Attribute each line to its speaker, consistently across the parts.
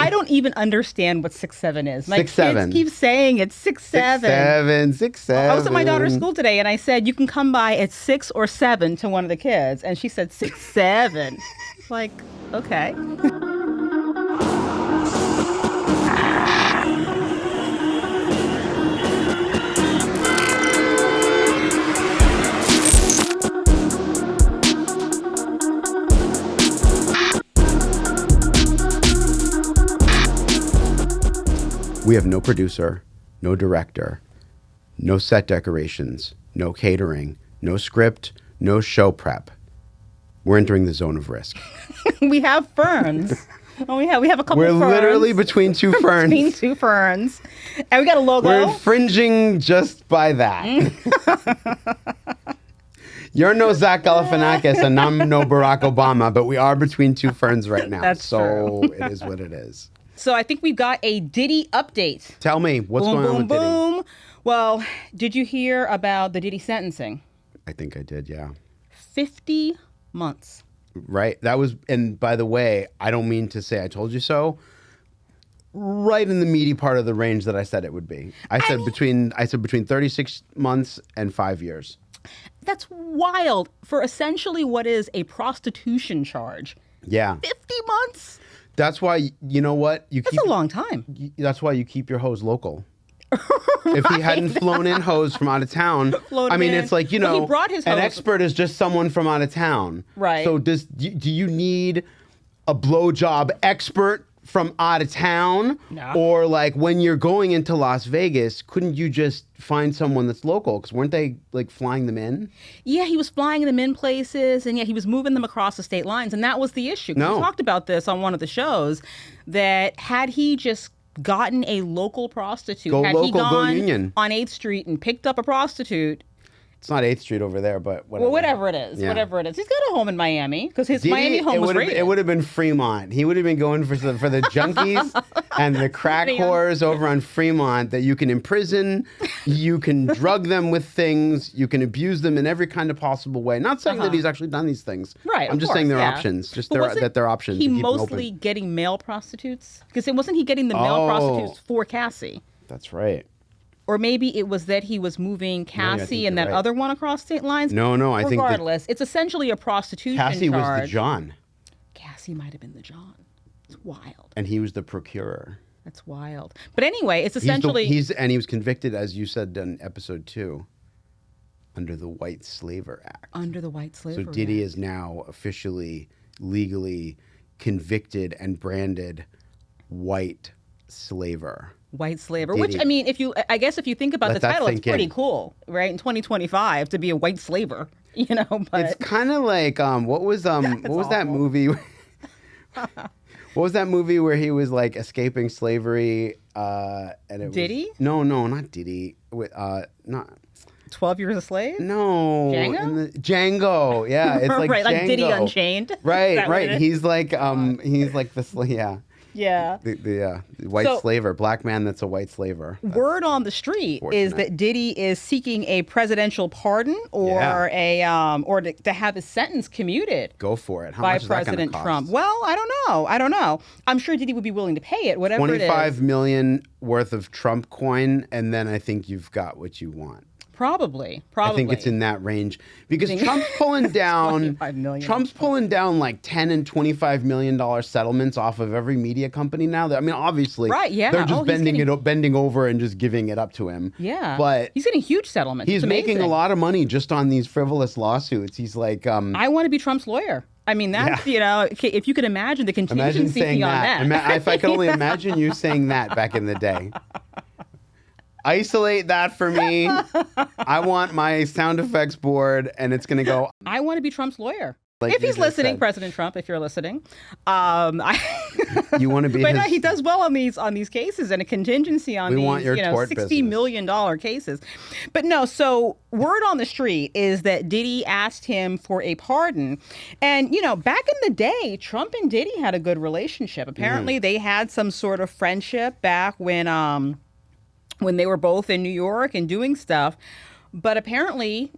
Speaker 1: I don't even understand what 6'7" is. My
Speaker 2: 6'7".
Speaker 1: kids keep saying it's 6'7".
Speaker 2: 6'7".
Speaker 1: I was at my daughter's school today, and I said, you can come by at 6 or 7 to one of the kids. And she said 6'7". Like, okay.
Speaker 2: We have no producer, no director, no set decorations, no catering, no script, no show prep. We're entering the zone of risk.
Speaker 1: We have ferns. Oh, we have a couple of ferns.
Speaker 2: We're literally between two ferns.
Speaker 1: Between two ferns. And we got a logo.
Speaker 2: We're infringing just by that. You're no Zach Galifianakis and I'm no Barack Obama, but we are between two ferns right now.
Speaker 1: That's
Speaker 2: so
Speaker 1: true.
Speaker 2: It is what it is.
Speaker 1: So I think we've got a Diddy update.
Speaker 2: Tell me, what's
Speaker 1: boom,
Speaker 2: going on
Speaker 1: boom,
Speaker 2: with Diddy?
Speaker 1: boom. Well, did you hear about the Diddy sentencing?
Speaker 2: I think I did, yeah.
Speaker 1: 50 months.
Speaker 2: Right. That was, and by the way, I don't mean to say I told you so. Right in the meaty part of the range that I said it would be. I said between 36 months and 5 years.
Speaker 1: That's wild for essentially what is a prostitution charge.
Speaker 2: Yeah.
Speaker 1: 50 months?
Speaker 2: That's why, you know what?
Speaker 1: That's a long time.
Speaker 2: That's why you keep your hoes local. If he hadn't flown in hoes from out of town, it's like, you know,
Speaker 1: he brought his
Speaker 2: an
Speaker 1: hoes.
Speaker 2: expert is just someone from out of town.
Speaker 1: Right.
Speaker 2: So do you need a blowjob expert from out of town?
Speaker 1: No.
Speaker 2: Or like when you're going into Las Vegas, couldn't you just find someone that's local? Because weren't they like flying them in?
Speaker 1: Yeah, he was flying them in places, and yeah, he was moving them across the state lines, and that was the issue.
Speaker 2: No.
Speaker 1: We talked about this on one of the shows, that had he just gotten a local prostitute,
Speaker 2: Go
Speaker 1: had
Speaker 2: local,
Speaker 1: he
Speaker 2: go
Speaker 1: gone
Speaker 2: union.
Speaker 1: on 8th Street and picked up a prostitute,
Speaker 2: It's not 8th Street over there, but whatever.
Speaker 1: well, whatever it is,
Speaker 2: Yeah.
Speaker 1: whatever it is. He's got a home in Miami, because his
Speaker 2: Did
Speaker 1: Miami
Speaker 2: he?
Speaker 1: home was raided.
Speaker 2: It would have been Fremont. He would have been going for the junkies and the crack whores over on Fremont that you can imprison, you can drug them with things, you can abuse them in every kind of possible way. Not saying that he's actually done these things.
Speaker 1: Right,
Speaker 2: I'm
Speaker 1: of
Speaker 2: just saying
Speaker 1: course,
Speaker 2: they're
Speaker 1: yeah.
Speaker 2: options. Just
Speaker 1: But wasn't
Speaker 2: that they're options.
Speaker 1: He
Speaker 2: to keep them
Speaker 1: mostly
Speaker 2: open.
Speaker 1: getting male prostitutes? Because wasn't he getting the male prostitutes for Cassie?
Speaker 2: That's right.
Speaker 1: Or maybe it was that he was moving Cassie
Speaker 2: you're
Speaker 1: and that
Speaker 2: right.
Speaker 1: other one across state lines.
Speaker 2: No, I think that
Speaker 1: Regardless, it's essentially a prostitution
Speaker 2: Cassie was
Speaker 1: charge.
Speaker 2: the John,
Speaker 1: Cassie might have been the John. It's wild.
Speaker 2: and he was the procurer.
Speaker 1: That's wild. But anyway, it's
Speaker 2: He
Speaker 1: essentially
Speaker 2: was convicted, as you said in episode 2, under the White Slaver Act.
Speaker 1: under the White Slavery
Speaker 2: So Diddy
Speaker 1: Act.
Speaker 2: is now officially, legally convicted and branded white slaver.
Speaker 1: White slaver.
Speaker 2: Diddy.
Speaker 1: Which, I mean, I guess if you think about
Speaker 2: Let
Speaker 1: the
Speaker 2: that
Speaker 1: title, it's
Speaker 2: sink in.
Speaker 1: pretty cool, right? In 2025 to be a white slaver, you know. But
Speaker 2: It's kind of like what was that
Speaker 1: awful.
Speaker 2: movie? What was that movie where he was like escaping slavery? And it
Speaker 1: Diddy?
Speaker 2: Was, no, not Diddy. Not
Speaker 1: 12 Years a Slave.
Speaker 2: no.
Speaker 1: Django?
Speaker 2: Django. Yeah, it's like
Speaker 1: right, like Diddy
Speaker 2: Django.
Speaker 1: Unchained. Is
Speaker 2: Right,
Speaker 1: that what it
Speaker 2: right.
Speaker 1: is?
Speaker 2: He's like the yeah.
Speaker 1: Yeah.
Speaker 2: The white
Speaker 1: So-
Speaker 2: slaver, black man that's a white slaver.
Speaker 1: Word on the street is
Speaker 2: fortunate.
Speaker 1: that Diddy is seeking a presidential pardon or to have his sentence commuted
Speaker 2: Go for it. How
Speaker 1: by
Speaker 2: much is that gonna
Speaker 1: President
Speaker 2: cost?
Speaker 1: Trump. Well, I don't know. I'm sure Diddy would be willing to pay it, whatever it is.
Speaker 2: $25 million worth of Trump coin, and then I think you've got what you want.
Speaker 1: Probably.
Speaker 2: I think it's in that range because Trump's pulling down.
Speaker 1: $25 million.
Speaker 2: Trump's pulling down like $10 and $25 million settlements off of every media company now. I mean, obviously,
Speaker 1: Right, yeah.
Speaker 2: they're just
Speaker 1: He's
Speaker 2: bending over and just giving it up to him.
Speaker 1: Yeah.
Speaker 2: but
Speaker 1: he's getting huge settlements.
Speaker 2: he's
Speaker 1: It's
Speaker 2: making a
Speaker 1: amazing.
Speaker 2: lot of money just on these frivolous lawsuits. He's like,
Speaker 1: I want to be Trump's lawyer. I mean, that's, if you could imagine the
Speaker 2: imagine
Speaker 1: contingency
Speaker 2: saying
Speaker 1: fee on
Speaker 2: that.
Speaker 1: that.
Speaker 2: If I could only imagine you saying that back in the day. Isolate that for me. I want my sound effects board, and it's going to go.
Speaker 1: I want to be Trump's lawyer.
Speaker 2: Like
Speaker 1: if
Speaker 2: you
Speaker 1: he's
Speaker 2: just
Speaker 1: listening,
Speaker 2: said.
Speaker 1: President Trump, if you're listening,
Speaker 2: You want to be
Speaker 1: but
Speaker 2: his.
Speaker 1: no, he does well on these cases and a contingency on
Speaker 2: We
Speaker 1: these,
Speaker 2: want your tort
Speaker 1: $60
Speaker 2: business.
Speaker 1: million cases. But no, so word on the street is that Diddy asked him for a pardon. And, back in the day, Trump and Diddy had a good relationship. Apparently they had some sort of friendship back when they were both in New York and doing stuff. But apparently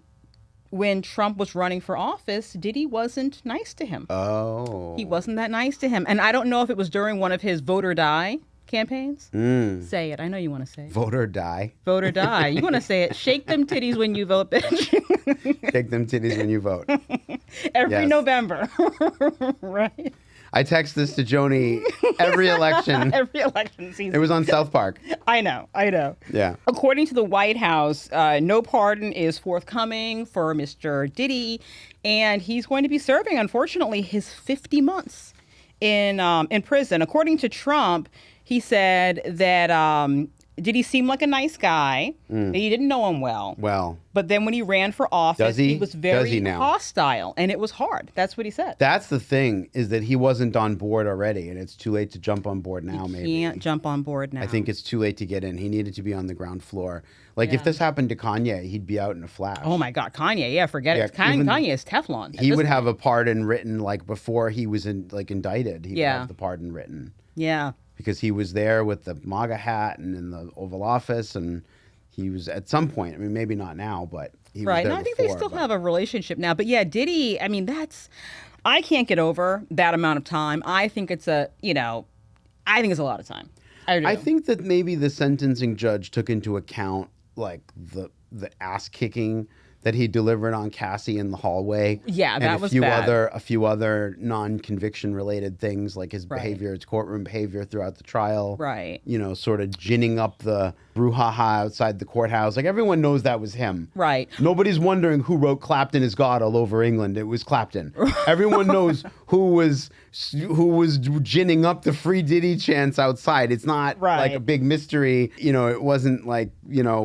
Speaker 1: when Trump was running for office, Diddy wasn't nice to him.
Speaker 2: Oh.
Speaker 1: He wasn't that nice to him. And I don't know if it was during one of his vote or die campaigns. Say it. I know you want to say it.
Speaker 2: Vote or die.
Speaker 1: Vote or die. You want to say it. Shake them titties when you vote, bitch.
Speaker 2: Shake them titties when you vote.
Speaker 1: Every November. Right?
Speaker 2: I text this to Joni every election.
Speaker 1: Every election season.
Speaker 2: It was on South Park.
Speaker 1: I know.
Speaker 2: Yeah.
Speaker 1: According to the White House, no pardon is forthcoming for Mr. Diddy, and he's going to be serving, unfortunately, his 50 months in prison. According to Trump, he said that Diddy seemed like a nice guy. That he didn't know him well. But then when he ran for office, he was very hostile, and it was hard. That's what he said.
Speaker 2: That's the thing, is that he wasn't on board already, and it's too late to jump on board now, maybe.
Speaker 1: He can't jump on board now.
Speaker 2: I think it's too late to get in. He needed to be on the ground floor. Like, if this happened to Kanye, he'd be out in a flash.
Speaker 1: Oh, my God. Kanye, forget it. Kanye is Teflon.
Speaker 2: He would have a pardon written, like, before he was indicted. He would have the pardon written.
Speaker 1: Yeah.
Speaker 2: Because he was there with the MAGA hat and in the Oval Office, and he was at some point, I mean, maybe not now, but he was there
Speaker 1: no, I think they still have a relationship now. But yeah, Diddy, I mean, I can't get over that amount of time. I think it's I think it's a lot of time. I
Speaker 2: think that maybe the sentencing judge took into account, like, the ass kicking that he delivered on Cassie in the hallway.
Speaker 1: Yeah, that was
Speaker 2: bad. A few other non-conviction related things, like his behavior, his courtroom behavior throughout the trial.
Speaker 1: Right.
Speaker 2: Sort of ginning up the brouhaha outside the courthouse. Like, everyone knows that was him.
Speaker 1: Right.
Speaker 2: Nobody's wondering who wrote Clapton is God all over England. It was Clapton. Everyone knows who was ginning up the free Diddy chants outside. It's not like a big mystery. It wasn't like,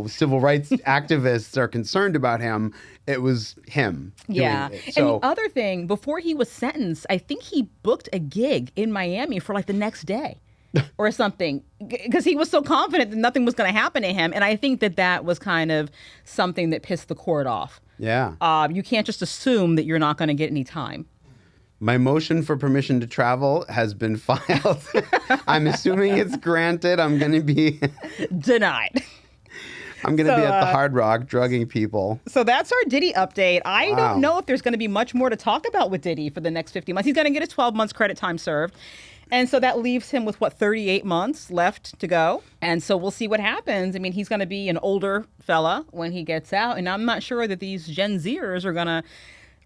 Speaker 2: civil rights activists are concerned about him. It was him doing it. So,
Speaker 1: and the other thing, before he was sentenced, I think he booked a gig in Miami for like the next day or something, because he was so confident that nothing was going to happen to him. And I think that was kind of something that pissed the court off.
Speaker 2: Yeah.
Speaker 1: You can't just assume that you're not going to get any time.
Speaker 2: My motion for permission to travel has been filed. I'm assuming it's granted. I'm going to be
Speaker 1: denied.
Speaker 2: I'm going to be at the Hard Rock drugging people.
Speaker 1: So that's our Diddy update. I don't know if there's going to be much more to talk about with Diddy for the next 50 months. He's going to get his 12 months credit time served. And so that leaves him with, 38 months left to go. And so we'll see what happens. I mean, he's going to be an older fella when he gets out. And I'm not sure that these Gen Zers are going to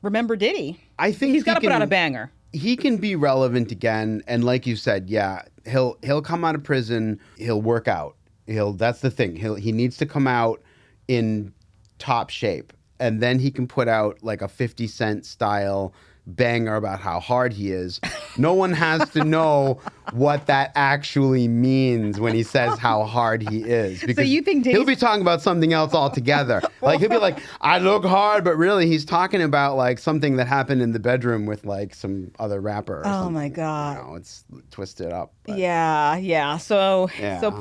Speaker 1: remember Diddy.
Speaker 2: I think
Speaker 1: he's got to put out a banger.
Speaker 2: He can be relevant again. And like you said, he'll come out of prison. He'll work out. That's the thing. He needs to come out in top shape, and then he can put out like a 50 Cent style banger about how hard he is. No one has to know what that actually means when he says how hard he is, because
Speaker 1: so you think
Speaker 2: he'll be talking about something else altogether. Like, he'll be like, I look hard, but really he's talking about like something that happened in the bedroom with like some other rapper.
Speaker 1: Oh my God.
Speaker 2: It's twisted up. But.
Speaker 1: Yeah. So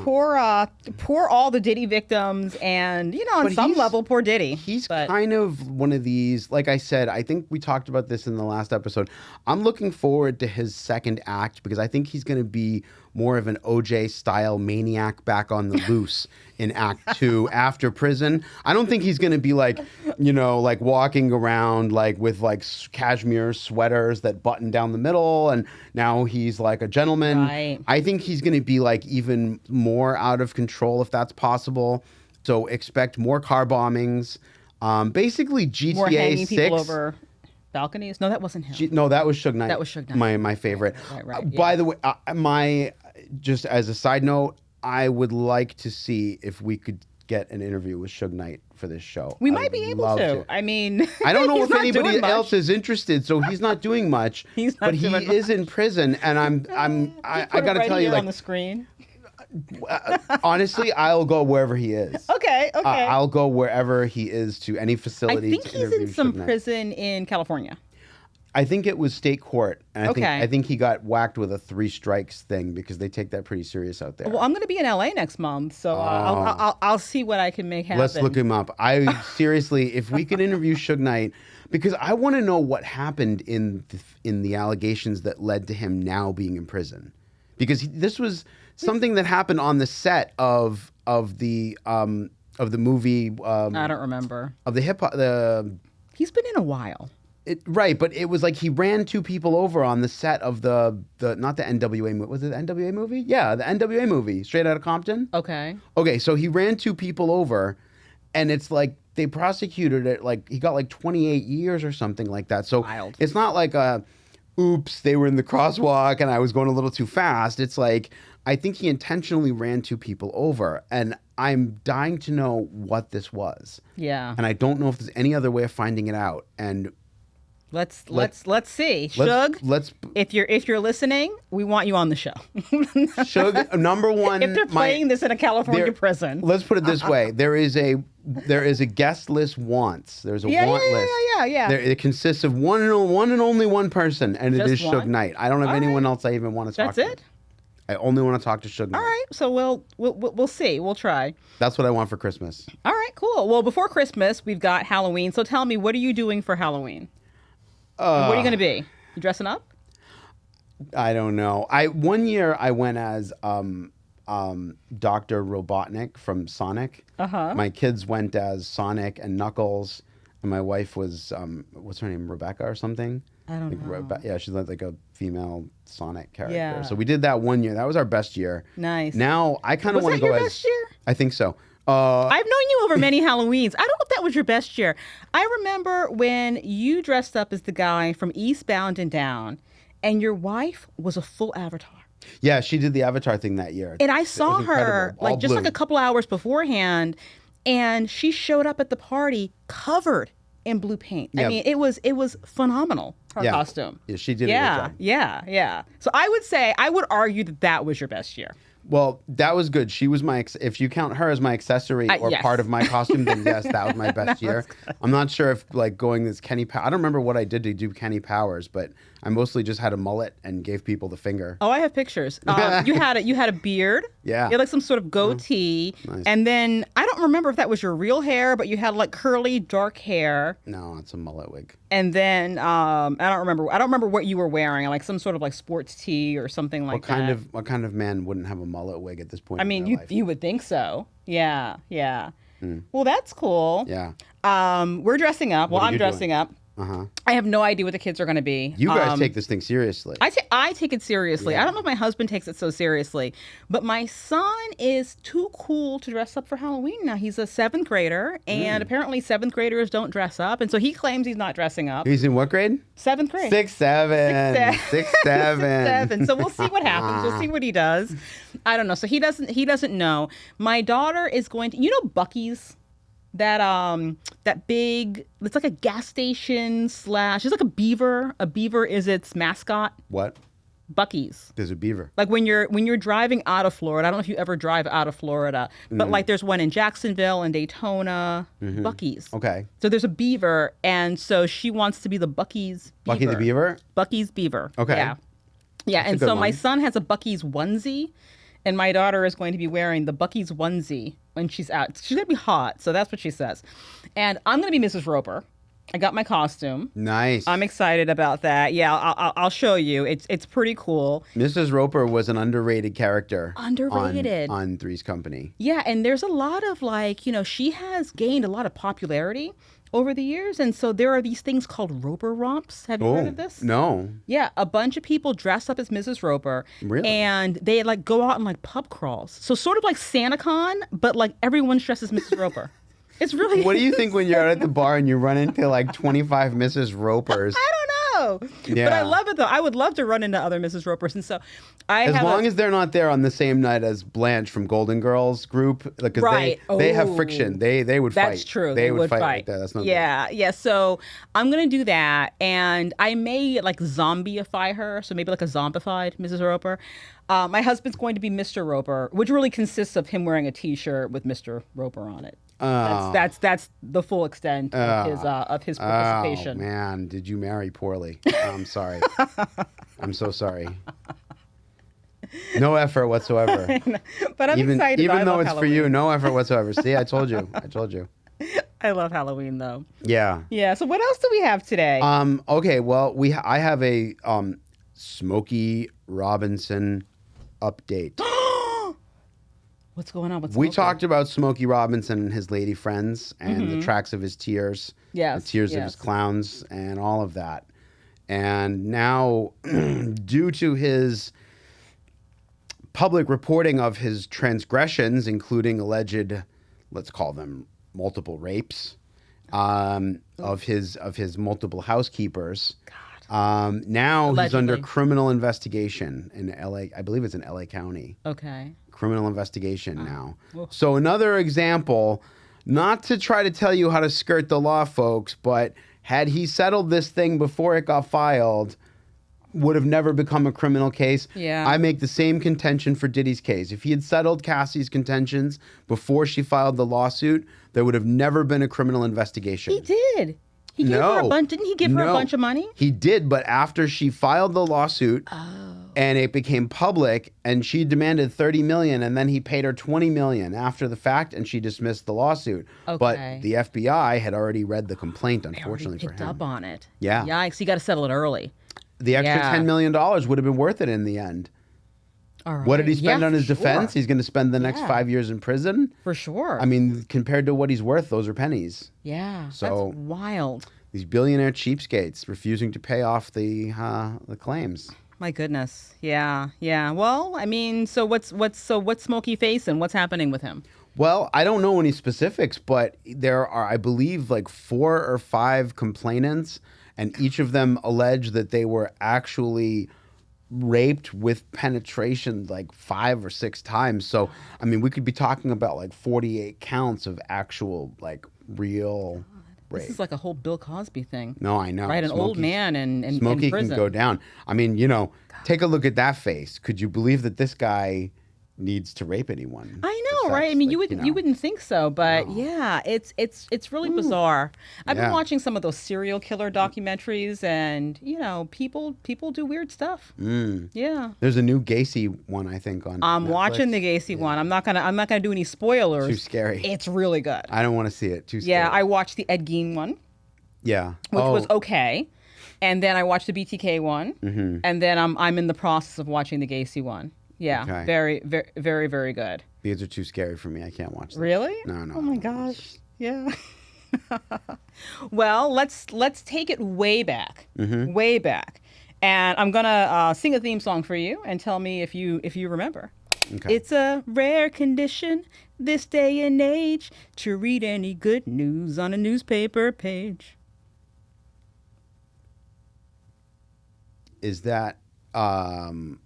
Speaker 1: poor all the Diddy victims, and on some level, poor Diddy.
Speaker 2: He's kind of one of these, like I said, I think we talked about this in the last episode. I'm looking forward to his second act, because I think he's going to be more of an OJ style maniac back on the loose in Act 2 after prison. I don't think he's going to be like, like walking around like with like cashmere sweaters that button down the middle, and now he's like a gentleman.
Speaker 1: Right.
Speaker 2: I think he's going to be like even more out of control, if that's possible. So expect more car bombings. Basically GTA
Speaker 1: more hanging
Speaker 2: 6.
Speaker 1: People over balconies? No, that wasn't him.
Speaker 2: No, that was Suge Knight.
Speaker 1: That was Suge Knight.
Speaker 2: My favorite.
Speaker 1: Right.
Speaker 2: By the way, just as a side note, I would like to see if we could get an interview with Suge Knight for this show.
Speaker 1: We might be able to. I mean,
Speaker 2: I don't know if anybody else is interested, so he's not doing much.
Speaker 1: He
Speaker 2: is in prison, and I got to tell you, like,
Speaker 1: on the screen.
Speaker 2: Honestly, I'll go wherever he is.
Speaker 1: Okay.
Speaker 2: I'll go wherever he is, to any facility.
Speaker 1: I think he's in some prison in California.
Speaker 2: I think it was state court, and I think he got whacked with a 3 strikes thing, because they take that pretty serious out there.
Speaker 1: Well, I'm going to be in LA next month, so I'll see what I can make happen.
Speaker 2: Let's look him up. Seriously, if we could interview Suge Knight, because I want to know what happened in the allegations that led to him now being in prison, because this was something that happened on the set of the movie.
Speaker 1: I don't remember.
Speaker 2: Of the hip hop, the
Speaker 1: He's been in a while.
Speaker 2: Right, but it was like he ran 2 people over on the set of the not the NWA movie. Was it the NWA movie? Yeah, the NWA movie, Straight Outta Compton.
Speaker 1: Okay.
Speaker 2: Okay, so he ran 2 people over, and it's like they prosecuted it like he got like 28 years or something like that. So
Speaker 1: Wild.
Speaker 2: it's not like oops, they were in the crosswalk and I was going a little too fast. It's like I think he intentionally ran 2 people over, and I'm dying to know what this was.
Speaker 1: Yeah.
Speaker 2: And I don't know if there's any other way of finding it out. And
Speaker 1: Let's see. Suge,
Speaker 2: let's
Speaker 1: if you're listening, we want you on the show.
Speaker 2: Suge, number one.
Speaker 1: If they're playing this in a California prison.
Speaker 2: Let's put it this way: there is a guest list wants. There's a want list.
Speaker 1: Yeah.
Speaker 2: It consists of one and only one person, and it
Speaker 1: Just
Speaker 2: is Suge
Speaker 1: one?
Speaker 2: Knight. I don't have anyone else I even want to talk to.
Speaker 1: That's it?
Speaker 2: I only want to talk to Suge Knight.
Speaker 1: All right. So we'll see. We'll try.
Speaker 2: That's what I want for Christmas.
Speaker 1: All right. Cool. Well, before Christmas, we've got Halloween. So tell me, what are you doing for Halloween? What are you going to be? You dressing up?
Speaker 2: I don't know. One year I went as Dr. Robotnik from Sonic.
Speaker 1: Uh-huh.
Speaker 2: My kids went as Sonic and Knuckles, and my wife was what's her name, Rebecca or something?
Speaker 1: I don't know.
Speaker 2: Yeah, she's like a female Sonic character.
Speaker 1: Yeah.
Speaker 2: So we did that one year. That was our best year.
Speaker 1: Nice.
Speaker 2: Now I kind of want to go
Speaker 1: your
Speaker 2: as.
Speaker 1: best year?
Speaker 2: I think so.
Speaker 1: I've known you over many Halloweens. I don't know if that was your best year. I remember when you dressed up as the guy from Eastbound and Down, and your wife was a full Avatar.
Speaker 2: Yeah, she did the Avatar thing that year.
Speaker 1: And I saw her
Speaker 2: All
Speaker 1: like just
Speaker 2: blue.
Speaker 1: like a couple hours beforehand, and she showed up at the party covered in blue paint.
Speaker 2: Yeah.
Speaker 1: I mean, it was phenomenal. Her costume.
Speaker 2: Yeah, she did a good job.
Speaker 1: Yeah. So I would argue that was your best year.
Speaker 2: Well, that was good. She was if you count her as my accessory or
Speaker 1: yes.
Speaker 2: part of my costume, then yes, that was my best year. I'm not sure if like going this Kenny I don't remember what I did to do Kenny Powers, but I mostly just had a mullet and gave people the finger.
Speaker 1: Oh, I have pictures. You had a beard.
Speaker 2: Yeah.
Speaker 1: You had like some sort of goatee.
Speaker 2: Nice.
Speaker 1: And then I don't remember if that was your real hair, but you had like curly dark hair.
Speaker 2: No, it's a mullet wig.
Speaker 1: And then I don't remember what you were wearing, like some sort of like sports tee or something like that.
Speaker 2: What kind of man wouldn't have a mullet wig at this point?
Speaker 1: I mean,
Speaker 2: in their life?
Speaker 1: you would think so. Yeah. Well, that's cool.
Speaker 2: Yeah.
Speaker 1: We're dressing up. Well,
Speaker 2: What are
Speaker 1: I'm
Speaker 2: you
Speaker 1: dressing
Speaker 2: doing?
Speaker 1: up. I have no idea what the kids are going to be.
Speaker 2: You guys take this thing seriously.
Speaker 1: I take it seriously.
Speaker 2: Yeah.
Speaker 1: I don't know if my husband takes it so seriously, but my son is too cool to dress up for Halloween now. He's a 7th grader, and apparently 7th graders don't dress up, and so he claims he's not dressing up.
Speaker 2: He's in what grade?
Speaker 1: 7th grade.
Speaker 2: 6, 7. 6, 7.
Speaker 1: 7. So we'll see what happens. We'll see what he does. I don't know. So he doesn't know. My daughter is going to, Buc-ee's. That big, it's like a gas station / it's like a beaver. A beaver is its mascot.
Speaker 2: What?
Speaker 1: Buc-ee's.
Speaker 2: There's a beaver.
Speaker 1: Like when you're driving out of Florida, I don't know if you ever drive out of Florida, but like there's one in Jacksonville and Daytona, Buc-ee's.
Speaker 2: Okay.
Speaker 1: So there's a beaver, and so she wants to be the Buc-ee's beaver.
Speaker 2: Bucky the beaver?
Speaker 1: Buc-ee's beaver.
Speaker 2: Okay.
Speaker 1: Yeah.
Speaker 2: That's
Speaker 1: And
Speaker 2: a good
Speaker 1: so my
Speaker 2: one.
Speaker 1: son has a Buc-ee's onesie, and my daughter is going to be wearing the Buc-ee's onesie when she's out. She's going to be hot, so that's what she says. And I'm going to be Mrs. Roper. I got my costume.
Speaker 2: Nice.
Speaker 1: I'm excited about that. Yeah, I'll show you. It's pretty cool.
Speaker 2: Mrs. Roper was an underrated character.
Speaker 1: Underrated.
Speaker 2: On Three's Company.
Speaker 1: Yeah, and there's a lot of she has gained a lot of popularity over the years. And so there are these things called Roper romps. Have you heard of this?
Speaker 2: No.
Speaker 1: Yeah, a bunch of people dress up as Mrs. Roper.
Speaker 2: Really?
Speaker 1: And they go out on pub crawls. So sort of like SantaCon, but everyone's dressed as Mrs. Roper. It's really.
Speaker 2: What do you think when you're out at the bar and you run into 25 Mrs. Ropers?
Speaker 1: I don't know.
Speaker 2: Yeah.
Speaker 1: But I love it though. I would love to run into other Mrs. Ropers. And so
Speaker 2: As long as they're not there on the same night as Blanche from Golden Girls group, because
Speaker 1: Right.
Speaker 2: they have
Speaker 1: Oh.
Speaker 2: friction. They would fight.
Speaker 1: That's true.
Speaker 2: They would fight right there. That's not good.
Speaker 1: Yeah. So I'm gonna do that, and I may zombieify her. So maybe a zombified Mrs. Roper. My husband's going to be Mr. Roper, which really consists of him wearing a T-shirt with Mr. Roper on it. That's the full extent of his participation.
Speaker 2: Oh man, did you marry poorly? I'm sorry. I'm so sorry. No effort whatsoever.
Speaker 1: But I'm excited.
Speaker 2: Even
Speaker 1: I
Speaker 2: though
Speaker 1: love
Speaker 2: it's
Speaker 1: Halloween.
Speaker 2: for you, no effort whatsoever. See, I told you.
Speaker 1: I love Halloween though.
Speaker 2: Yeah.
Speaker 1: Yeah. So what else do we have today?
Speaker 2: Okay. Well, I have a Smokey Robinson update.
Speaker 1: What's going on with
Speaker 2: We
Speaker 1: Smokey?
Speaker 2: talked about Smokey Robinson and his lady friends and the tracks of his tears,
Speaker 1: Yes,
Speaker 2: the tears of his clowns, and all of that. And now, due to his public reporting of his transgressions, including alleged, let's call them multiple rapes, of his multiple housekeepers. Now
Speaker 1: Allegedly.
Speaker 2: he's under criminal investigation in LA. I believe it's in LA County.
Speaker 1: Okay.
Speaker 2: Criminal investigation now. So another example, not to try to tell you how to skirt the law, folks, but had he settled this thing before it got filed, would have never become a criminal case.
Speaker 1: Yeah.
Speaker 2: I make the same contention for Diddy's case. If he had settled Cassie's contentions before she filed the lawsuit, there would have never been a criminal investigation.
Speaker 1: He did. He gave her a bunch. Didn't he give her a bunch of money?
Speaker 2: He did, but after she filed the lawsuit and it became public and she demanded $30 million and then he paid her $20 million after the fact and she dismissed the lawsuit.
Speaker 1: Okay.
Speaker 2: But the FBI had already read the complaint, unfortunately for
Speaker 1: picked
Speaker 2: him.
Speaker 1: up on it.
Speaker 2: Yeah.
Speaker 1: Yikes. You got to settle it early.
Speaker 2: The extra $10 million would have been worth it in the end.
Speaker 1: All right.
Speaker 2: What did he spend on his
Speaker 1: for
Speaker 2: defense?
Speaker 1: sure.
Speaker 2: He's going to spend the next 5 years in prison?
Speaker 1: For sure.
Speaker 2: I mean, compared to what he's worth, those are pennies.
Speaker 1: Yeah.
Speaker 2: So-
Speaker 1: that's wild.
Speaker 2: These billionaire cheapskates refusing to pay off the claims.
Speaker 1: My goodness. Yeah. Yeah. Well, I mean, so what's Smokey facing? What's happening with him?
Speaker 2: Well, I don't know any specifics, but there are, I believe, like 4 or 5 complainants, and each of them allege that they were actually raped with penetration like 5 or 6 times. So, I mean, we could be talking about like 48 counts of actual, like, real rape.
Speaker 1: This is like a whole Bill Cosby thing.
Speaker 2: No, I know.
Speaker 1: Right? An old man in
Speaker 2: Smokey
Speaker 1: prison.
Speaker 2: can go down. I mean, take a look at that face. Could you believe that this guy needs to rape anyone?
Speaker 1: I know, right? I mean, you wouldn't think so, but yeah, it's really bizarre. I've been watching some of those serial killer documentaries, and people do weird stuff. Yeah.
Speaker 2: There's a new Gacy one, I think, on.
Speaker 1: I'm
Speaker 2: Netflix.
Speaker 1: watching the Gacy one. I'm not gonna do any spoilers.
Speaker 2: Too scary.
Speaker 1: It's really good.
Speaker 2: I don't want to see it. Too scary.
Speaker 1: Yeah, I watched the Ed Gein one,
Speaker 2: Yeah.
Speaker 1: which was okay, and then I watched the BTK one, and then I'm in the process of watching the Gacy one. Yeah,
Speaker 2: Okay.
Speaker 1: very, very, very, very good.
Speaker 2: These are too scary for me. I can't watch them.
Speaker 1: Really?
Speaker 2: No.
Speaker 1: Oh my gosh. Yeah. Well, let's take it way back, way back, and I'm gonna sing a theme song for you and tell me if you remember.
Speaker 2: Okay.
Speaker 1: It's a rare condition this day and age to read any good news on a newspaper page.
Speaker 2: Is that No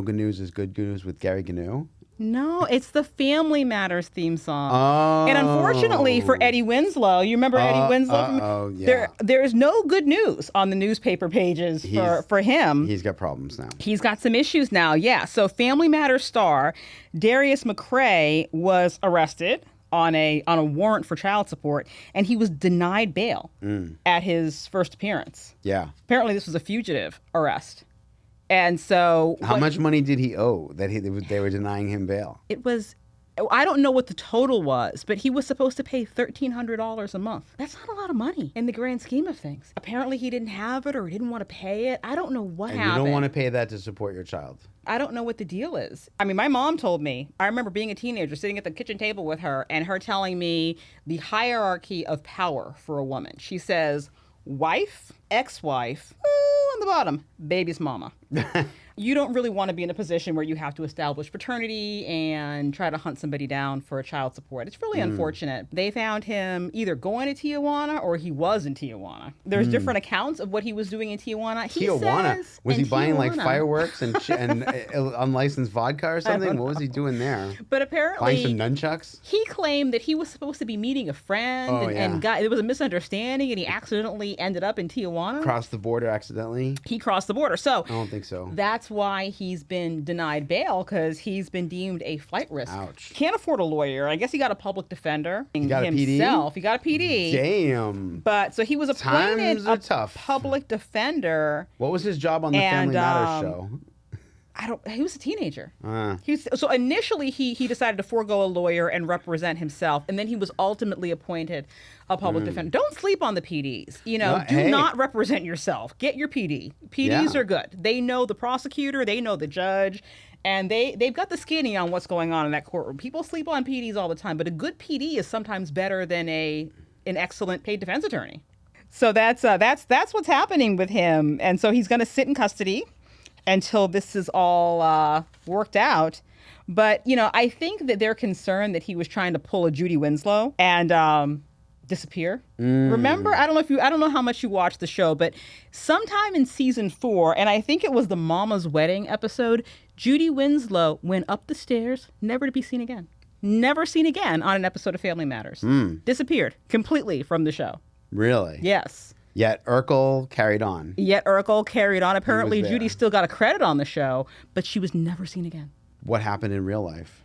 Speaker 2: Good News is Good News with Gary Gnu?
Speaker 1: No, it's the Family Matters theme song.
Speaker 2: Oh.
Speaker 1: And unfortunately for Eddie Winslow, you remember Eddie Winslow?
Speaker 2: Yeah.
Speaker 1: There is no good news on the newspaper pages for him.
Speaker 2: He's got problems now.
Speaker 1: He's got some issues now, yeah. So Family Matters star Darius McCrary was arrested on a warrant for child support, and he was denied bail at his first appearance.
Speaker 2: Yeah.
Speaker 1: Apparently this was a fugitive arrest. And so
Speaker 2: How much money did he owe that they were denying him bail?
Speaker 1: it was, I don't know what the total was, but he was supposed to pay $1,300 a month. That's not a lot of money in the grand scheme of things. Apparently he didn't have it or he didn't want to pay it. I don't know what happened.
Speaker 2: You don't want to pay that to support your child.
Speaker 1: I don't know what the deal is. I mean, my mom told me, I remember being a teenager sitting at the kitchen table with her and her telling me the hierarchy of power for a woman. She says, wife, ex-wife, on the bottom, baby's mama. You don't really want to be in a position where you have to establish paternity and try to hunt somebody down for child support. It's really unfortunate. They found him either going to Tijuana or he was in Tijuana. There's different accounts of what he was doing in Tijuana.
Speaker 2: Was he buying like
Speaker 1: Tijuana.
Speaker 2: fireworks and unlicensed vodka or something? What was he doing there?
Speaker 1: But apparently,
Speaker 2: Buying some nunchucks?
Speaker 1: he claimed that he was supposed to be meeting a friend and there was a misunderstanding and he accidentally ended up in Tijuana.
Speaker 2: Crossed the border accidentally?
Speaker 1: He crossed the border. So
Speaker 2: I don't think so.
Speaker 1: that's why he's been denied bail, because he's been deemed a flight risk.
Speaker 2: Ouch.
Speaker 1: Can't afford a lawyer. I guess he got a public defender.
Speaker 2: He got a PD?
Speaker 1: himself. He got a PD.
Speaker 2: Damn.
Speaker 1: But so he was appointed
Speaker 2: Times are
Speaker 1: a
Speaker 2: tough.
Speaker 1: public defender.
Speaker 2: What was his job on the
Speaker 1: And,
Speaker 2: Family Matters show?
Speaker 1: He was a teenager. So initially he decided to forego a lawyer and represent himself, and then he was ultimately appointed a public defender. Don't sleep on the PDs. Do not represent yourself. Get your PD. PDs are good. They know the prosecutor, they know the judge, and they've got the skinny on what's going on in that courtroom. People sleep on PDs all the time, but a good PD is sometimes better than an excellent paid defense attorney. So that's what's happening with him, and so he's going to sit in custody until this is all worked out. But, I think that they're concerned that he was trying to pull a Judy Winslow and disappear. Remember, I don't know how much you watched the show, but sometime in season 4, and I think it was the Mama's Wedding episode, Judy Winslow went up the stairs, never to be seen again. Never seen again on an episode of Family Matters. Disappeared completely from the show.
Speaker 2: Really?
Speaker 1: Yes.
Speaker 2: Yet Urkel carried on.
Speaker 1: Apparently, Judy still got a credit on the show, but she was never seen again.
Speaker 2: What happened in real life?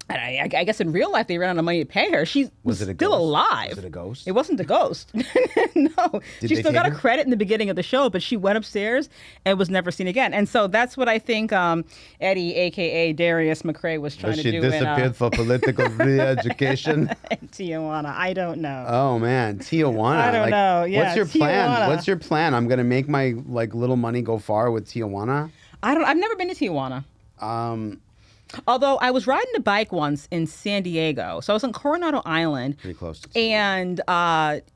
Speaker 1: And I guess in real life they ran out of money to pay her. She was still alive.
Speaker 2: Was it a ghost?
Speaker 1: It wasn't a ghost. No. She still got a credit in the beginning of the show, but she went upstairs and was never seen again. And so that's what I think Eddie, a.k.a. Darius McCrary, was trying to do.
Speaker 2: She disappeared for political re-education?
Speaker 1: In Tijuana. I don't know.
Speaker 2: Oh, man. Tijuana.
Speaker 1: I don't know. Yeah,
Speaker 2: what's your plan? What's your plan? I'm going to make my little money go far with Tijuana?
Speaker 1: I've never been to Tijuana. Although I was riding a bike once in San Diego. So I was on Coronado Island.
Speaker 2: Pretty close to
Speaker 1: And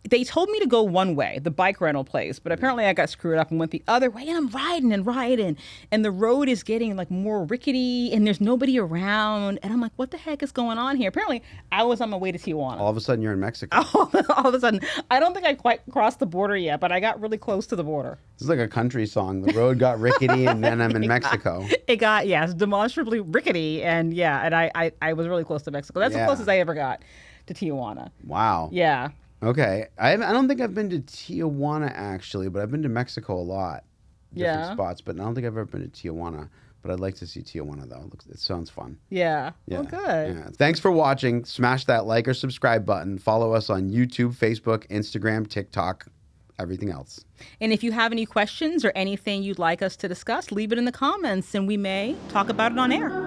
Speaker 1: they told me to go one way, the bike rental place. But apparently I got screwed up and went the other way. And I'm riding. And the road is getting more rickety and there's nobody around. And I'm like, what the heck is going on here? Apparently I was on my way to Tijuana.
Speaker 2: All of a sudden you're in Mexico.
Speaker 1: All of a sudden. I don't think I quite crossed the border yet, but I got really close to the border.
Speaker 2: This is like a country song. The road got rickety and then I'm in Mexico.
Speaker 1: It got, demonstrably rickety. And I was really close to Mexico. That's the closest I ever got to Tijuana.
Speaker 2: Wow.
Speaker 1: Yeah.
Speaker 2: Okay. I don't think I've been to Tijuana actually, but I've been to Mexico a lot. Different spots, but I don't think I've ever been to Tijuana. But I'd like to see Tijuana though. It sounds fun.
Speaker 1: Yeah. Well, good.
Speaker 2: Yeah. Thanks for watching. Smash that like or subscribe button. Follow us on YouTube, Facebook, Instagram, TikTok, everything else.
Speaker 1: And if you have any questions or anything you'd like us to discuss, leave it in the comments and we may talk about it on air.